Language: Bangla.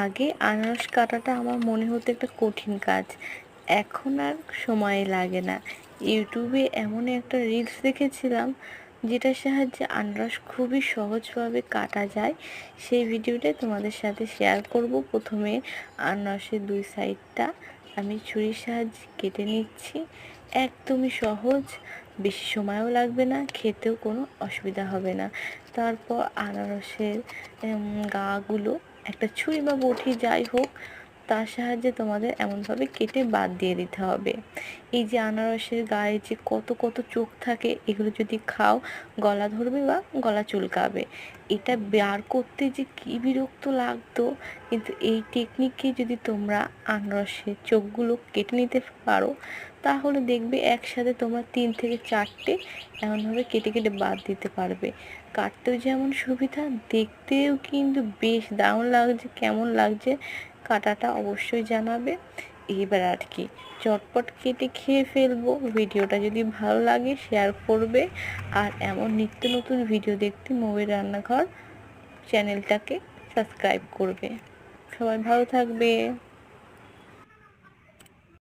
আগে আনারস কাটাটা আমার মনে হতো একটা কঠিন কাজ, এখন আর সময় লাগে না। ইউটিউবে এমন একটা রিলস দেখেছিলাম যেটার সাহায্যে আনারস খুবই সহজভাবে কাটা যায়। সেই ভিডিওটাই তোমাদের সাথে শেয়ার করব। প্রথমে আনারসের দুই সাইডটা আমি ছুরির সাহায্যে কেটে নিচ্ছি। একদমই সহজ, বেশি সময়ও লাগবে না, খেতেও কোনো অসুবিধা হবে না। তারপর আনারসের গাগুলো একটা ছুরি বা বটি যাই হোক তার সাহায্যে তোমাদের এমনভাবে কেটে বাদ দিয়ে দিতে হবে। এই যে আনারসের গায়ে যে কত কত চোখ থাকে, এগুলো যদি খাও গলা ধরবে বা গলা চুলকাবে। এটা বার করতে যে কী বিরক্ত লাগতো, কিন্তু এই টেকনিকে যদি তোমরা আনারসের চোখগুলো কেটে নিতে পারো তাহলে দেখবে একসাথে তোমরা 3 থেকে 4টে এমনভাবে কেটে কেটে বাদ দিতে পারবে। কাটতেও যেমন সুবিধা, দেখতেও কিন্তু বেশ দারুণ লাগছে। কেমন লাগছে কাটাটা অবশ্যই জানাবে। এবার আর কি, চটপট কেটে খেয়ে ফেলবো। ভিডিওটা যদি ভালো লাগে শেয়ার করবে, আর এমন নিত্য নতুন ভিডিও দেখতে মৌয়ের রান্নাঘর চ্যানেলটাকে সাবস্ক্রাইব করবে। সবাই ভালো থাকবে।